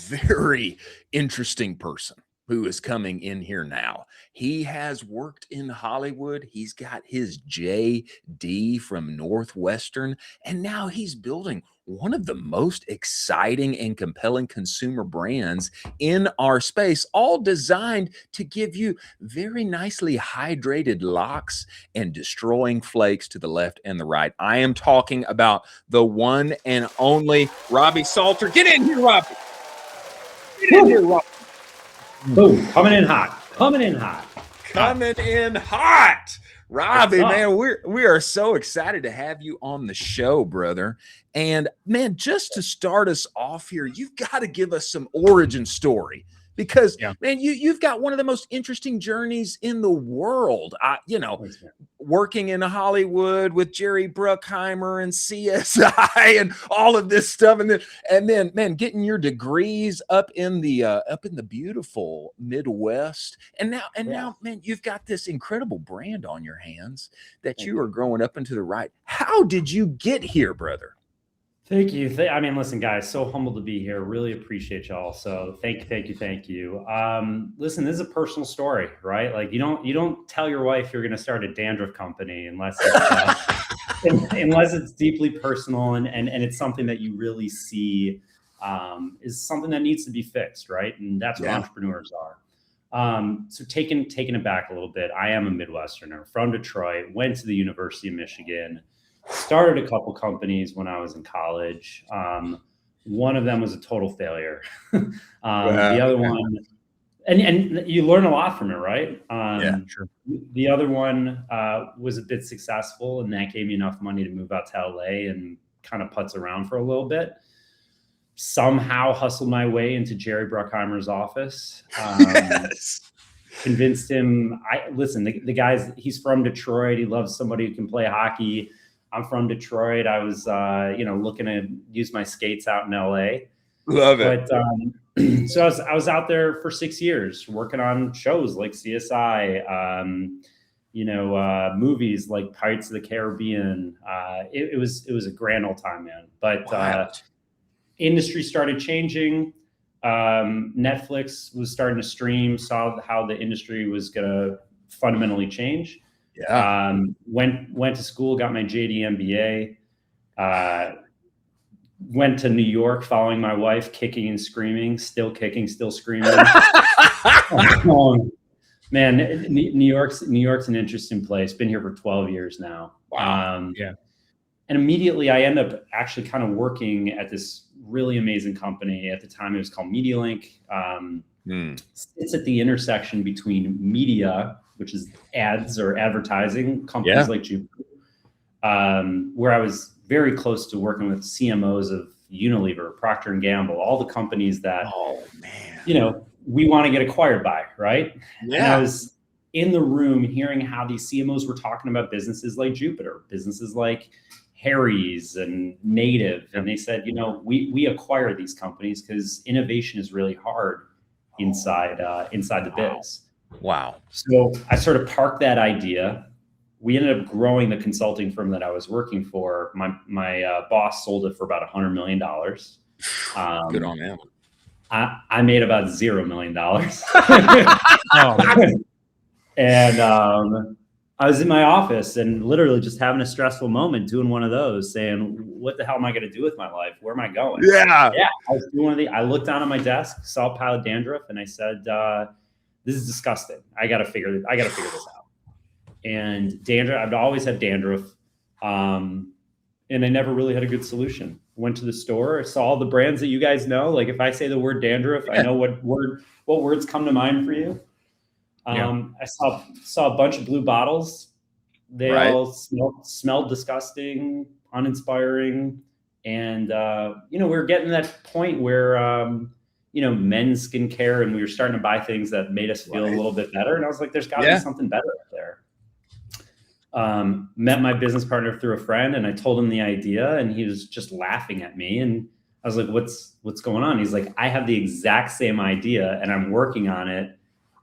very interesting person who is coming in here now. He has worked in Hollywood. He's got his JD from Northwestern, and now he's building one of the most exciting and compelling consumer brands in our space, all designed to give you very nicely hydrated locks and destroying flakes to the left and the right. I am talking about the one and only Robbie Salter. Get in here, Robbie. Get in here, Robbie. Boom, coming in hot. Coming in hot. Robbie, man, we are so excited to have you on the show, brother. And man, just to start us off here, you've got to give us some origin story because man, you've got one of the most interesting journeys in the world. Working in Hollywood with Jerry Bruckheimer and CSI and all of this stuff, and then man, getting your degrees up in the beautiful Midwest, and now, man, you've got this incredible brand on your hands that you are growing up into the right. How did you get here, brother? Thank you. I mean, listen, guys, so humbled to be here. Really appreciate y'all. So thank you. Listen, this is a personal story, right? Like you don't tell your wife you're going to start a dandruff company unless it's deeply personal and it's something that you really see is something that needs to be fixed, right? And that's what entrepreneurs are. So taking it back a little bit, I am a Midwesterner from Detroit, went to the University of Michigan. Started a couple companies when I was in college. One of them was a total failure. The other one, and you learn a lot from it, right? Sure. The other one was a bit successful, and that gave me enough money to move out to LA and kind of putz around for a little bit. Somehow hustled my way into Jerry Bruckheimer's office. Convinced him. The guy's, he's from Detroit. He loves somebody who can play hockey. I'm from Detroit. I was, looking to use my skates out in LA. Love it. But so I was out there for 6 years working on shows like CSI, movies like Pirates of the Caribbean. It was a grand old time, man. But industry started changing. Netflix was starting to stream, saw how the industry was going to fundamentally change. Went to school, got my JD MBA, went to New York following my wife, kicking and screaming, still kicking, still screaming. Man, New York's an interesting place. Been here for 12 years now. Wow. And immediately I end up actually kind of working at this really amazing company. At the time it was called MediaLink. It's at the intersection between media, which is ads or advertising companies like Jupiter, where I was very close to working with CMOs of Unilever, Procter & Gamble, all the companies that, we want to get acquired by, right? Yeah. And I was in the room hearing how these CMOs were talking about businesses like Jupiter, businesses like Harry's and Native. And they said, we acquire these companies because innovation is really hard inside the biz. Wow. So I sort of parked that idea. We ended up growing the consulting firm that I was working for. My boss sold it for about $100 million. Good on him. I made about $0 million. And I was in my office and literally just having a stressful moment doing one of those, saying, what the hell am I going to do with my life? Where am I going? Yeah. I was doing I looked down at my desk, saw a pile of dandruff, and I said, this is disgusting. I got to figure this out. And dandruff, I've always had dandruff. And I never really had a good solution. Went to the store, saw all the brands that you guys know. Like if I say the word dandruff, I know what words come to mind for you. I saw a bunch of blue bottles. They all smelled disgusting, uninspiring. And, we were getting to that point where, men's skincare, and we were starting to buy things that made us feel a little bit better. And I was like, there's got to be something better up there. Met my business partner through a friend, and I told him the idea, and he was just laughing at me. And I was like, what's going on? He's like, I have the exact same idea, and I'm working on it,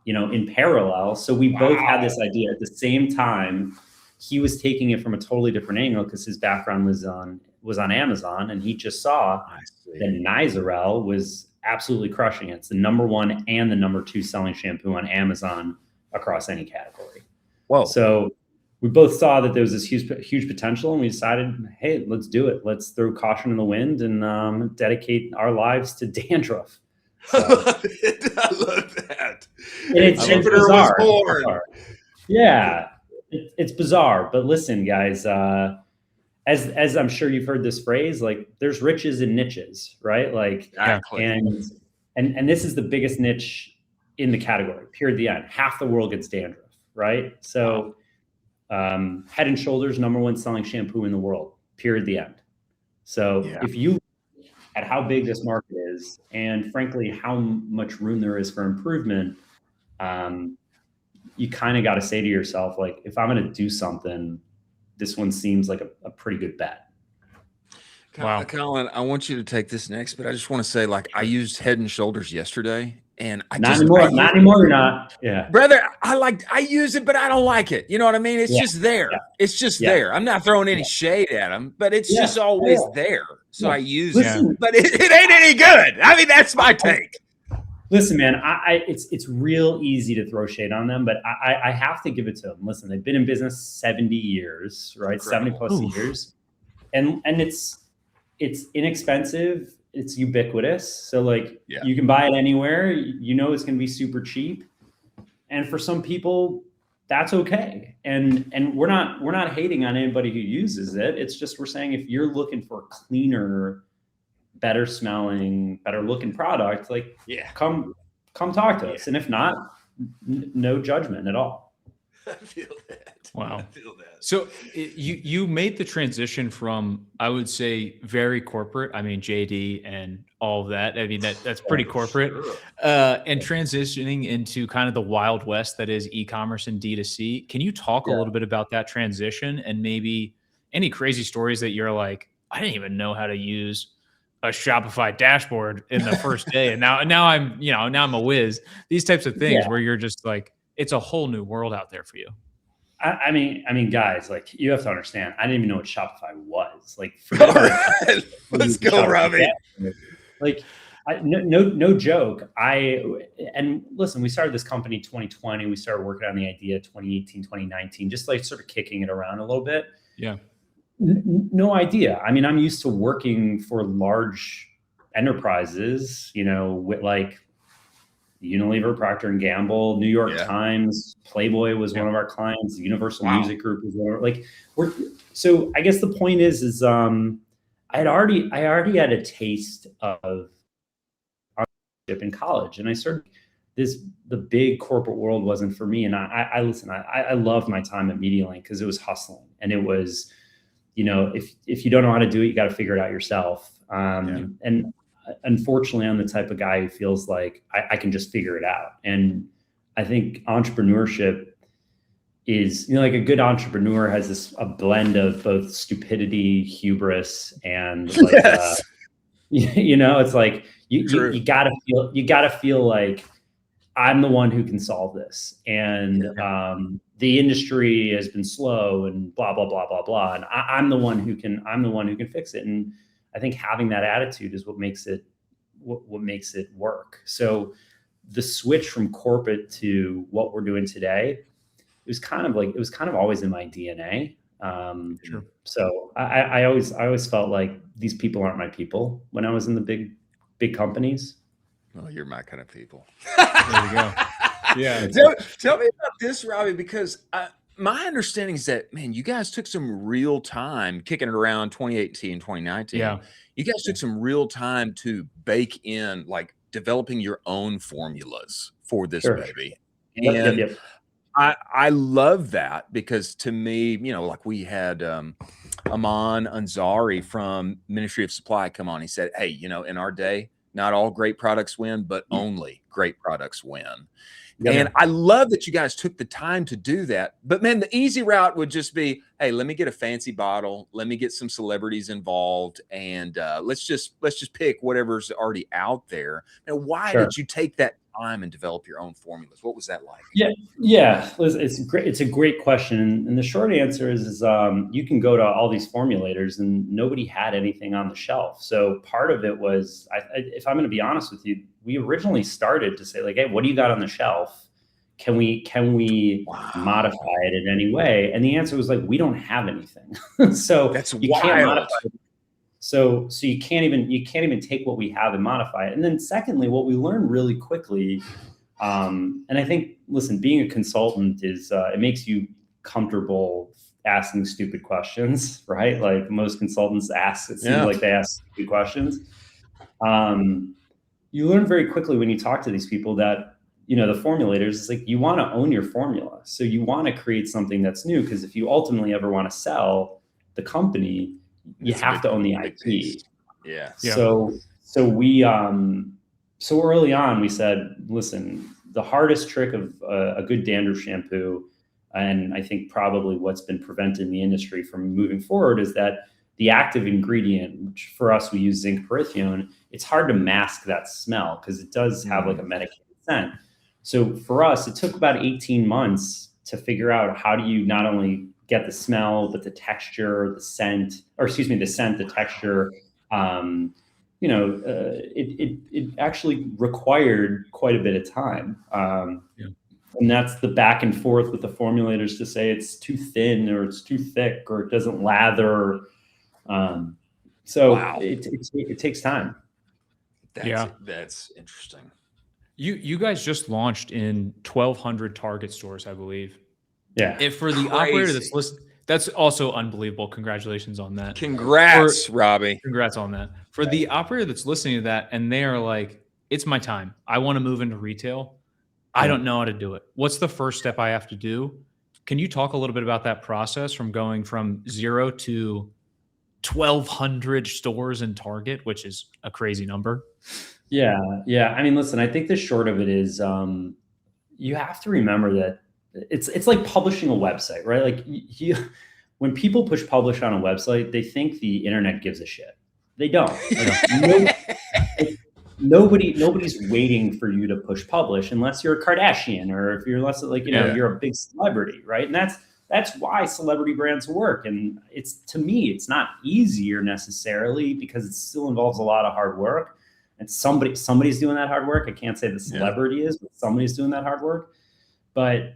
in parallel. So we both had this idea at the same time. He was taking it from a totally different angle because his background was on Amazon, and he just saw that Nizoral was absolutely crushing it. It's the #1 and the #2 selling shampoo on Amazon across any category. Whoa. So we both saw that there was this huge potential, and we decided, hey, let's do it. Let's throw caution in the wind and dedicate our lives to dandruff. So, I love it. I love that. And it's bizarre. Was born. Yeah, it's bizarre. But listen, guys, as I'm sure you've heard this phrase, like there's riches in niches, right? Like, exactly. and this is the biggest niche in the category, period, the end. Half the world gets dandruff, right? So Head and Shoulders, #1 selling shampoo in the world, period, the end. So if you at how big this market is, and frankly, how much room there is for improvement, you kind of got to say to yourself, like, if I'm going to do something, this one seems like a pretty good bet. Wow. Colin, I want you to take this next, but I just want to say, like, I used Head and Shoulders yesterday, and not anymore, you're not. Yeah, brother, I use it, but I don't like it. You know what I mean? It's just there. Yeah. It's just there. I'm not throwing any shade at them, but it's just always there. So I use it, but it ain't any good. I mean, that's my take. Listen, man, it's real easy to throw shade on them, but I have to give it to them. Listen, they've been in business 70 years, right? Incredible. 70 plus years. And it's inexpensive. It's ubiquitous. So like you can buy it anywhere. You know, it's going to be super cheap. And for some people, that's okay. And we're not hating on anybody who uses it. It's just, we're saying if you're looking for a cleaner, better smelling, better looking product, like come talk to us. And if not, no judgment at all. I feel that. Wow. I feel that. So you made the transition from, I would say, very corporate. I mean, JD and all of that. I mean, that's pretty corporate. Sure. And transitioning into kind of the Wild West that is e-commerce and D2C. Can you talk a little bit about that transition and maybe any crazy stories that you're like, I didn't even know how to use a Shopify dashboard in the first day, and now I'm a whiz. These types of things where you're just like, it's a whole new world out there for you. I mean, guys, like, you have to understand, I didn't even know what Shopify was. Like, all right, let's go, Robbie. Like, no joke. And listen, we started this company 2020. We started working on the idea 2018, 2019, just like sort of kicking it around a little bit. Yeah. No idea. I mean, I'm used to working for large enterprises, you know, with like Unilever, Procter & Gamble, New York Times, Playboy was one of our clients, Universal Music Group was one of, like, so I guess the point is I already had a taste of entrepreneurship in college, and I started the big corporate world wasn't for me. And I loved my time at MediaLink because it was hustling, and it was, you know, if you don't know how to do it, you got to figure it out yourself. And unfortunately, I'm the type of guy who feels like I can just figure it out. And I think entrepreneurship is, you know, like, a good entrepreneur has a blend of both stupidity, hubris, and like, you know, it's like you gotta feel like I'm the one who can solve this. And the industry has been slow and blah, blah, blah, blah, blah. And I'm the one who can fix it. And I think having that attitude is what makes it work. So the switch from corporate to what we're doing today, it was kind of always in my DNA. So I always felt like these people aren't my people when I was in the big companies. Well, you're my kind of people. There you go. Yeah. Tell me about this, Robbie, because my understanding is that, man, you guys took some real time kicking it around 2018, 2019. Yeah. You guys took some real time to bake in, like, developing your own formulas for this baby. And Yep. I love that, because to me, you know, like, we had Aman Ansari from Ministry of Supply come on. He said, hey, you know, in our day, not all great products win, but only great products win. And I love that you guys took the time to do that. But man, the easy route would just be, hey, let me get a fancy bottle. Let me get some celebrities involved. And let's just pick whatever's already out there. And why did you take that time and develop your own formulas? What was that like? Yeah. Listen, it's great. It's a great question. And the short answer is you can go to all these formulators and nobody had anything on the shelf. So part of it was, if I'm going to be honest with you, we originally started to say like, hey, what do you got on the shelf? Can we modify it in any way? And the answer was like, we don't have anything. So that's you wild. can't modify it. So you can't even take what we have and modify it. And then secondly, what we learned really quickly, and I think, listen, being a consultant is, it makes you comfortable asking stupid questions, right? Like most consultants it seems like they ask stupid questions. You learn very quickly when you talk to these people that, the formulators, it's like, you want to own your formula. So you want to create something that's new, because if you ultimately ever want to sell the company, you have to own the IP. Yeah. So we, so early on we said, listen, the hardest trick of a good dandruff shampoo, and I think probably what's been preventing the industry from moving forward, is that the active ingredient, which for us, we use zinc pyrithione, it's hard to mask that smell because it does have like a medicated scent. So for us, it took about 18 months to figure out how do you not only get the smell, but the texture, the scent, the texture. It actually required quite a bit of time. And that's the back and forth with the formulators to say it's too thin or it's too thick or it doesn't lather. It takes time. That's interesting. You guys just launched in 1,200 Target stores, I believe. Yeah. If for the operator that's listening, that's also unbelievable. Congratulations on that. Congrats, Robbie. Congrats on that. For the operator that's listening to that and they are like, it's my time, I want to move into retail, I don't know how to do it, what's the first step I have to do? Can you talk a little bit about that process from going from 0 to 1,200 stores in Target, which is a crazy number? Yeah. I mean, listen, I think the short of it is you have to remember that it's like publishing a website, right? Like when people push publish on a website, they think the internet gives a shit. They don't. Nobody's waiting for you to push publish unless you're a Kardashian or if you're you're a big celebrity, right? And that's why celebrity brands work. And to me, it's not easier necessarily because it still involves a lot of hard work. And somebody's doing that hard work. I can't say the celebrity is, but somebody's doing that hard work. But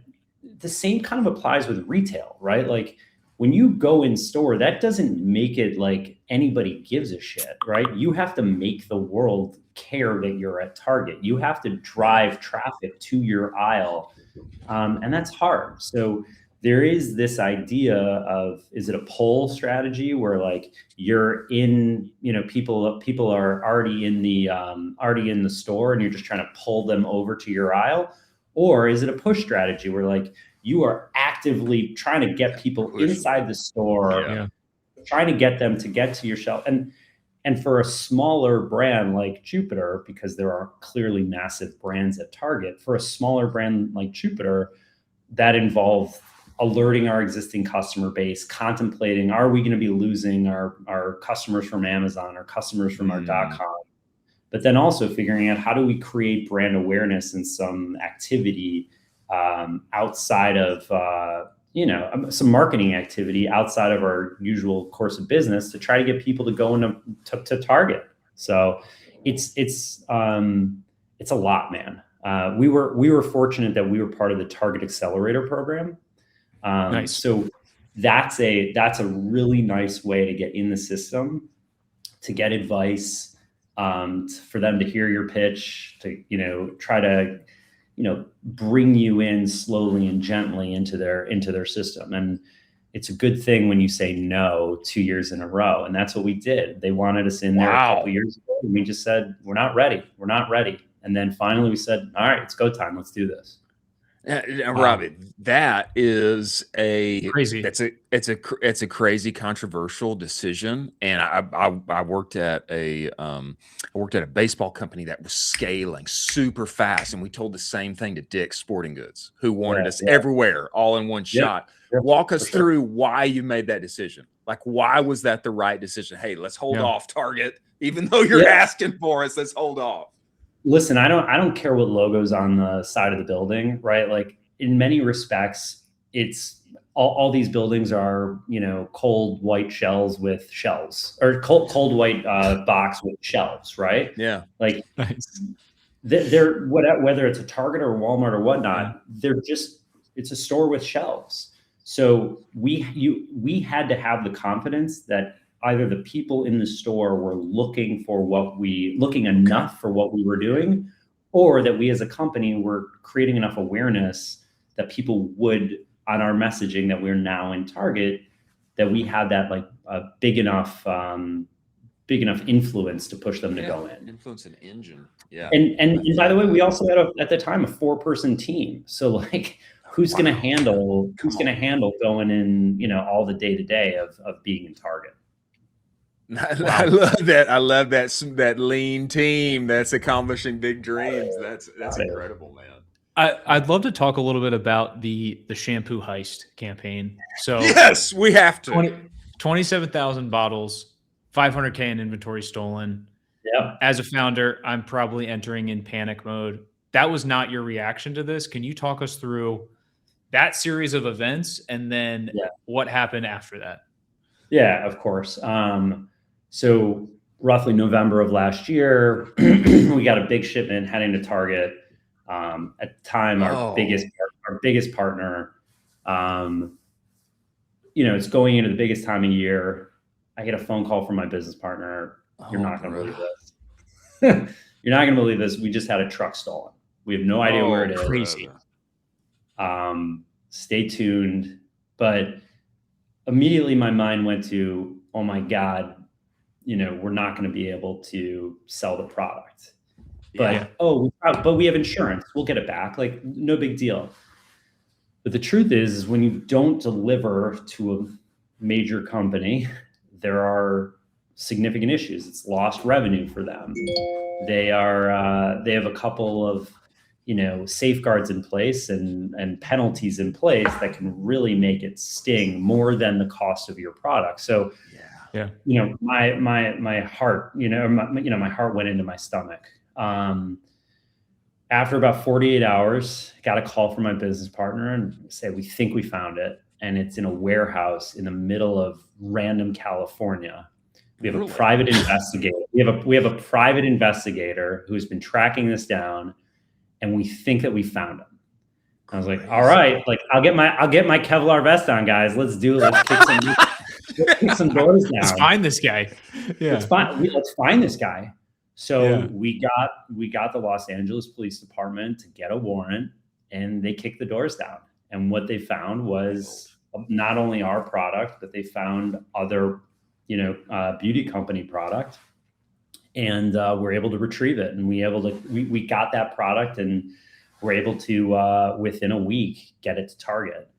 the same kind of applies with retail, right? Like when you go in store, that doesn't make it like anybody gives a shit, right? You have to make the world care that you're at Target. You have to drive traffic to your aisle. And that's hard. So there is this idea of, is it a pull strategy where like you're in, people are already in the store and you're just trying to pull them over to your aisle? Or is it a push strategy where like you are actively trying to get people inside the store, trying to get them to get to your shelf? And for a smaller brand like Jupiter, because there are clearly massive brands at Target, for a smaller brand like Jupiter, that involves alerting our existing customer base, contemplating, are we going to be losing our customers from Amazon or customers from our .com? But then also figuring out how do we create brand awareness and some activity outside of, some marketing activity outside of our usual course of business to try to get people to go to Target. So it's a lot, man. We were fortunate that we were part of the Target Accelerator program. Nice. So that's a really nice way to get in the system, to get advice, for them to hear your pitch, to try to, bring you in slowly and gently into their system. And it's a good thing when you say no 2 years in a row. And that's what we did. They wanted us in there a couple years ago. And we just said, we're not ready. And then finally we said, all right, it's go time. Let's do this. Robbie, that is crazy. It's a crazy, controversial decision. And I worked at a baseball company that was scaling super fast, and we told the same thing to Dick's Sporting Goods, who wanted us everywhere, all in one shot. Walk us through why you made that decision. Like, why was that the right decision? Hey, let's hold off Target, even though you're asking for us. Let's hold off. Listen, I don't care what logo's on the side of the building, right? Like in many respects, it's all these buildings are, cold white shells with shelves, or cold white box with shelves, right? Yeah. Like Nice. they're whether it's a Target or Walmart or whatnot, it's a store with shelves. So we had to have the confidence that either the people in the store were looking enough for what we were doing, or that we as a company were creating enough awareness that people would, on our messaging that we're now in Target, that we had that like big enough influence to push them to go in. Influence an engine. Yeah. And by the way, we also had at the time a 4-person team. So like, who's going to handle going in, all the day-to-day of being in Target? I love that. I love that lean team that's accomplishing big dreams. That's incredible, man. I'd love to talk a little bit about the Shampoo Heist campaign. So yes, we have to. 27,000 bottles, 500K in inventory stolen. Yeah. As a founder, I'm probably entering in panic mode. That was not your reaction to this. Can you talk us through that series of events and then what happened after that? Yeah, of course. So roughly November of last year, we got a big shipment heading to Target. At the time, our biggest partner, it's going into the biggest time of year. I get a phone call from my business partner. You're not going to believe this. You're not going to believe this. We just had a truck stolen. We have no idea where it is. Crazy. Stay tuned. But immediately my mind went to, oh my God, we're not going to be able to sell the product. But, but we have insurance. We'll get it back. Like, no big deal. But the truth is when you don't deliver to a major company, there are significant issues. It's lost revenue for them. They have a couple of, safeguards in place and penalties in place that can really make it sting more than the cost of your product. So, my heart, my heart went into my stomach. After about 48 hours, I got a call from my business partner and said, we think we found it. And it's in a warehouse in the middle of random California. We have a private investigator. We have a private investigator who's been tracking this down, and we think that we found him. I was like, all right, like I'll get my Kevlar vest on, guys. Let's do it. Let's kick some doors down. Let's find this guy. Yeah. Let's find this guy. So we got the Los Angeles Police Department to get a warrant, and they kicked the doors down. And what they found was not only our product, but they found other, beauty company product, and we're able to retrieve it. And we got that product, and we're able to within a week get it to Target.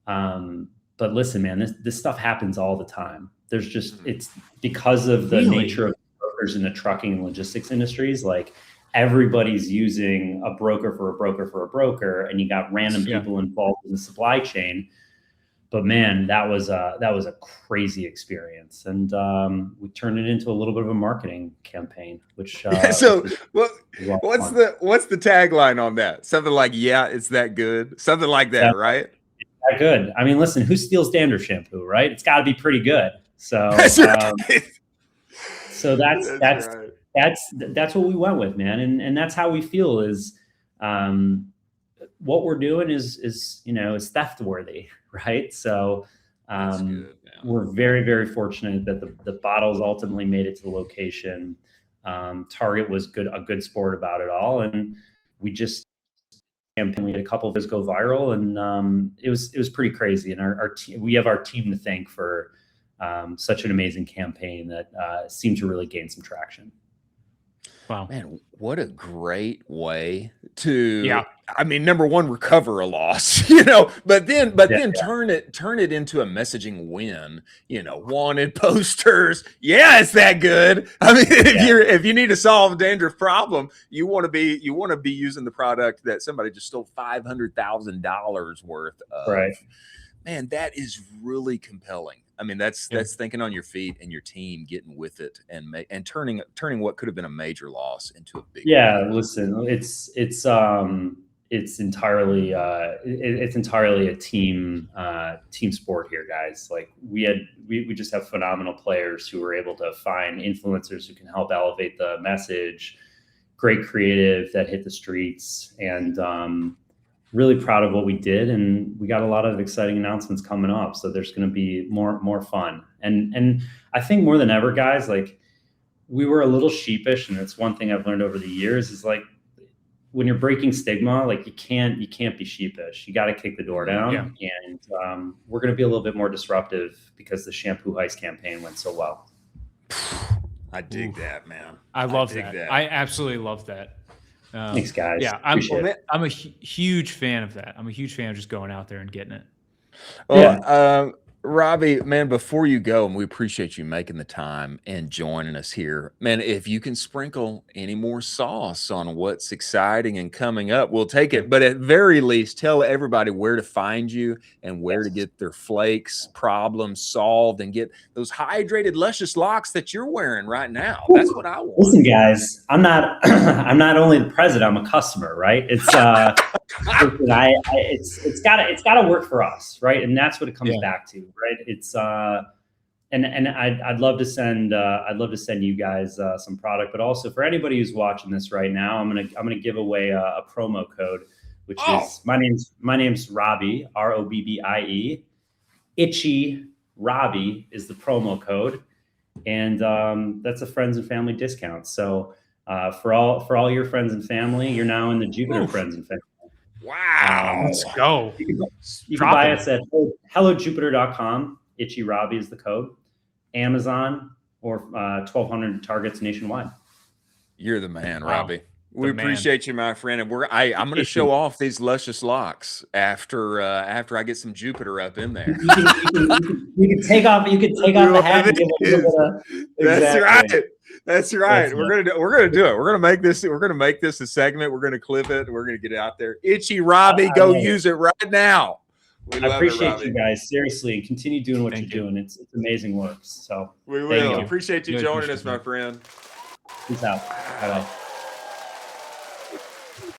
But listen, man, this stuff happens all the time. There's just it's because of the nature of brokers in the trucking and logistics industries. Like everybody's using a broker for a broker for a broker, and you got random people involved in the supply chain. But man, that was a crazy experience, and we turned it into a little bit of a marketing campaign. Which so what's the tagline on that? Something like it's that good, something like that, right? It's that good. I mean, listen, who steals Dandruff shampoo, right? It's got to be pretty good. So that's right. So that's what we went with, man, and that's how we feel is. What we're doing is theft worthy, right? So we're very, very fortunate that the bottles ultimately made it to the location. Target was a good sport about it all, and we just campaign. We had a couple of those go viral, and it was pretty crazy. And our team, we have our team to thank for such an amazing campaign that seemed to really gain some traction. Wow, man, what a great way to I mean, number one, recover a loss, but then turn it into a messaging win, wanted posters. Yeah, it's that good. I mean, if you need to solve a dandruff problem, you want to be using the product that somebody just stole $500,000 worth of. Right. man, that is really compelling. I mean, that's thinking on your feet and your team getting with it and turning what could have been a major loss into a big win. Listen, it's entirely a team sport here, guys. Like we just have phenomenal players who are able to find influencers who can help elevate the message, great creative that hit the streets, and really proud of what we did. And we got a lot of exciting announcements coming up. So there's going to be more fun. And I think more than ever, guys, like we were a little sheepish. And it's one thing I've learned over the years is like, when you're breaking stigma, like you can't be sheepish. You got to kick the door down. Yeah. And we're going to be a little bit more disruptive because the Shampoo Heist campaign went so well. I dig that, man. I love that. I absolutely love that. Thanks, guys. Yeah, I'm a huge fan of that. I'm a huge fan of just going out there and getting it. Well, Robbie, man, before you go, and we appreciate you making the time and joining us here, man, if you can sprinkle any more sauce on what's exciting and coming up, we'll take it. But at very least, tell everybody where to find you and where to get their flakes problems solved and get those hydrated, luscious locks that you're wearing right now. That's what I want. Listen, guys, I'm not only the president, I'm a customer, right? It's it's gotta work for us, right? And that's what it comes back to, right? It's and I'd love to send you guys some product, but also for anybody who's watching this right now, I'm gonna give away a promo code, which is my name's Robbie, Robbie. Itchy Robbie is the promo code, and that's a friends and family discount. So for all your friends and family, you're now in the Jupiter friends and family. Wow. Let's go. You can buy us at hellojupiter.com. Itchy Robbie is the code. Amazon or 1,200 Targets nationwide. You're the man, Robbie. We appreciate you, my friend. And I'm going to show off these luscious locks after I get some Jupiter up in there. You can take off the hat and give it a That's right. That's right. We're gonna do it. We're gonna make this a segment. We're gonna clip it. We're gonna get it out there. Itchy Robbie, go use it right now. I appreciate you guys, seriously, and continue doing what you're doing. It's amazing work. So we will. Appreciate you joining us, my friend. Peace out. Bye-bye.